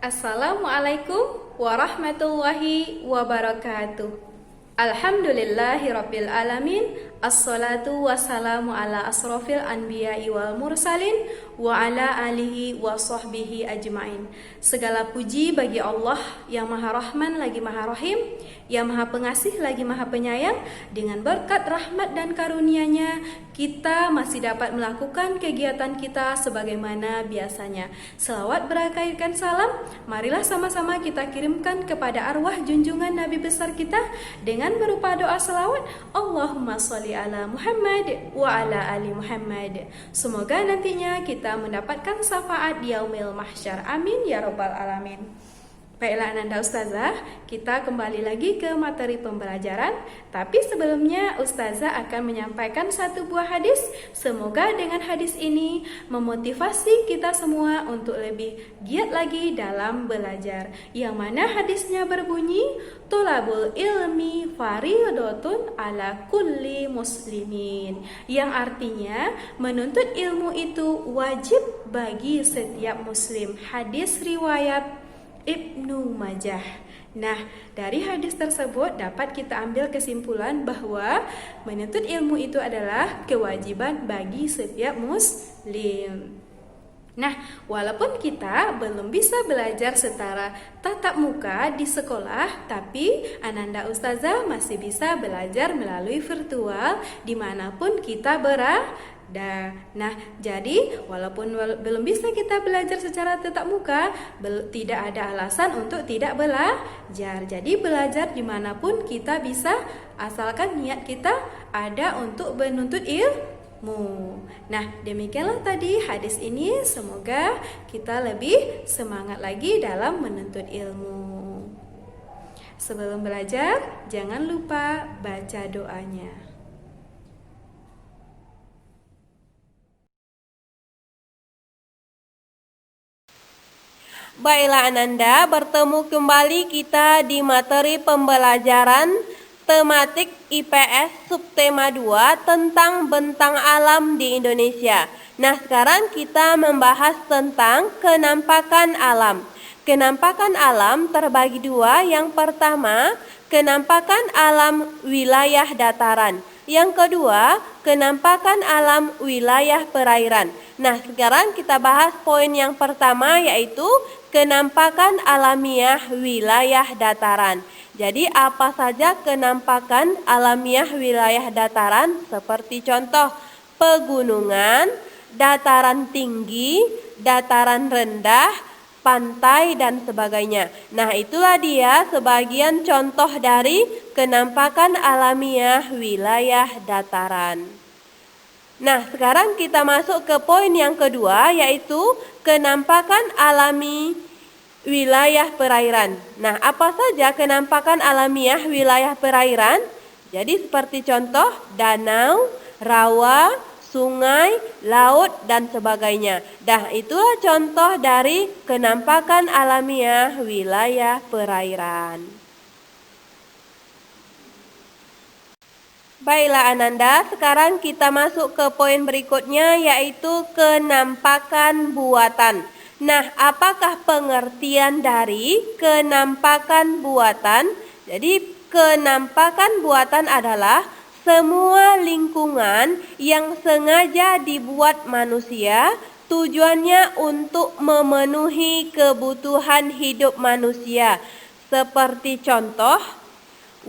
Assalamualaikum warahmatullahi wabarakatuh. Alhamdulillahirabbil alamin. Assalatu wassalamu ala asrofil anbiya'i wal mursalin wa ala alihi wa sahbihi ajmain. Segala puji bagi Allah yang Maha Rahman lagi Maha Rahim, yang Maha Pengasih lagi Maha Penyayang. Dengan berkat rahmat dan karunia-Nya, kita masih dapat melakukan kegiatan kita sebagaimana biasanya. Selawat berkaitan salam, marilah sama-sama kita kirimkan kepada arwah junjungan Nabi besar kita dengan berupa doa selawat, Allahumma sholli ala Muhammad wa ala ali Muhammad. Semoga nantinya kita mendapatkan syafaat di yaumil mahsyar. Amin ya rabbal alamin. Baiklah Ananda Ustazah, kita kembali lagi ke materi pembelajaran. Tapi sebelumnya Ustazah akan menyampaikan satu buah hadis. Semoga dengan hadis ini memotivasi kita semua untuk lebih giat lagi dalam belajar. Yang mana hadisnya berbunyi, Tholabul ilmi faridatun ala kulli muslimin. Yang artinya menuntut ilmu itu wajib bagi setiap muslim. Hadis riwayat Ibnu Majah. Nah, dari hadis tersebut dapat kita ambil kesimpulan bahwa menuntut ilmu itu adalah kewajiban bagi setiap muslim. Nah, walaupun kita belum bisa belajar secara tatap muka di sekolah, tapi Ananda Ustazah masih bisa belajar melalui virtual dimanapun kita berada. Nah, jadi walaupun belum bisa kita belajar secara tatap muka, tidak ada alasan untuk tidak belajar. Jadi belajar dimanapun kita bisa, asalkan niat kita ada untuk menuntut ilmu. Nah, demikianlah tadi hadis ini. Semoga kita lebih semangat lagi dalam menuntut ilmu. Sebelum belajar, jangan lupa baca doanya. Baiklah Ananda, bertemu kembali kita di materi pembelajaran tematik IPS subtema 2 tentang bentang alam di Indonesia. Nah, sekarang kita membahas tentang kenampakan alam. Kenampakan alam terbagi dua. Yang pertama, kenampakan alam wilayah dataran. Yang kedua, kenampakan alam wilayah perairan. Nah, sekarang kita bahas poin yang pertama, yaitu kenampakan alamiah wilayah dataran. Jadi apa saja kenampakan alamiah wilayah dataran? Seperti contoh pegunungan, dataran tinggi, dataran rendah, pantai dan sebagainya. Nah, itulah dia sebagian contoh dari kenampakan alamiah wilayah dataran. Nah, sekarang kita masuk ke poin yang kedua, yaitu kenampakan alami wilayah perairan. Nah, apa saja kenampakan alamiah wilayah perairan? Jadi seperti contoh danau, rawa, sungai, laut, dan sebagainya. Dah, itulah contoh dari kenampakan alamiah wilayah perairan. Baiklah Ananda, sekarang kita masuk ke poin berikutnya, yaitu kenampakan buatan. Nah, apakah pengertian dari kenampakan buatan? Jadi, kenampakan buatan adalah semua lingkungan yang sengaja dibuat manusia, tujuannya untuk memenuhi kebutuhan hidup manusia. Seperti contoh,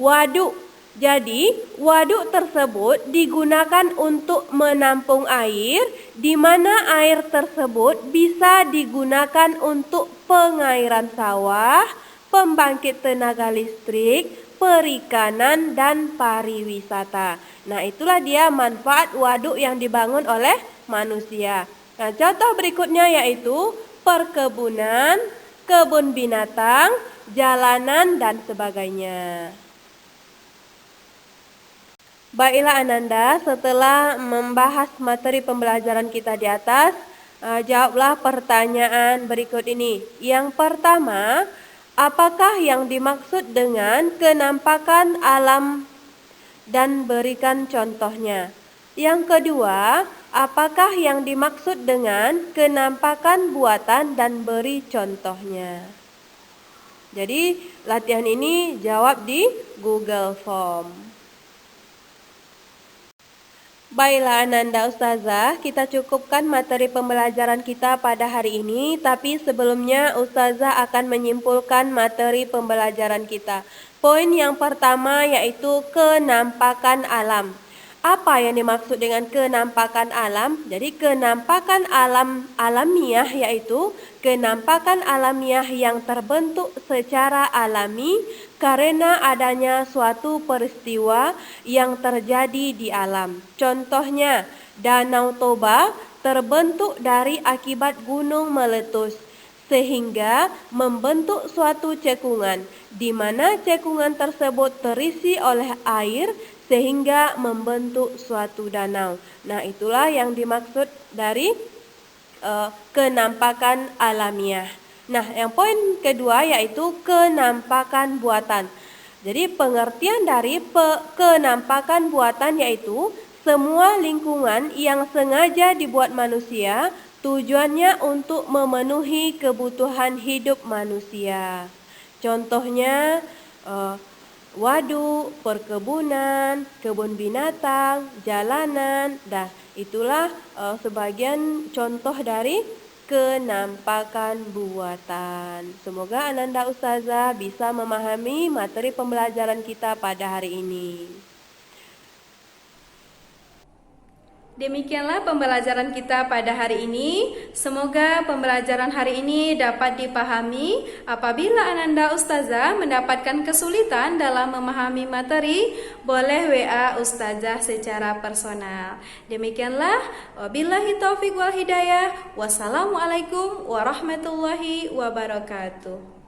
waduk. Jadi, waduk tersebut digunakan untuk menampung air, di mana air tersebut bisa digunakan untuk pengairan sawah, pembangkit tenaga listrik, perikanan, dan pariwisata. Nah, itulah dia manfaat waduk yang dibangun oleh manusia. Nah, contoh berikutnya yaitu perkebunan, kebun binatang, jalanan, dan sebagainya. Baiklah Ananda, setelah membahas materi pembelajaran kita di atas, jawablah pertanyaan berikut ini. Yang pertama, apakah yang dimaksud dengan kenampakan alam dan berikan contohnya? Yang kedua, apakah yang dimaksud dengan kenampakan buatan dan beri contohnya? Jadi latihan ini jawab di Google Form. Baiklah Ananda Ustazah, kita cukupkan materi pembelajaran kita pada hari ini, tapi sebelumnya Ustazah akan menyimpulkan materi pembelajaran kita. Poin yang pertama yaitu kenampakan alam. Apa yang dimaksud dengan kenampakan alam? Jadi kenampakan alam alamiah yaitu kenampakan alamiah yang terbentuk secara alami karena adanya suatu peristiwa yang terjadi di alam. Contohnya, Danau Toba terbentuk dari akibat gunung meletus sehingga membentuk suatu cekungan, di mana cekungan tersebut terisi oleh air sehingga membentuk suatu danau. Nah, itulah yang dimaksud dari kenampakan alamiah. Nah, yang poin kedua yaitu kenampakan buatan. Jadi pengertian dari kenampakan buatan yaitu semua lingkungan yang sengaja dibuat manusia tujuannya untuk memenuhi kebutuhan hidup manusia. Contohnya waduk, perkebunan, kebun binatang, jalanan. Dah, itulah sebagian contoh dari kenampakan buatan. Semoga Ananda Ustazah bisa memahami materi pembelajaran kita pada hari ini. Demikianlah pembelajaran kita pada hari ini. Semoga pembelajaran hari ini dapat dipahami. Apabila Ananda Ustazah mendapatkan kesulitan dalam memahami materi, boleh WA Ustazah secara personal. Demikianlah, wabillahi taufiq wal hidayah. Wassalamualaikum warahmatullahi wabarakatuh.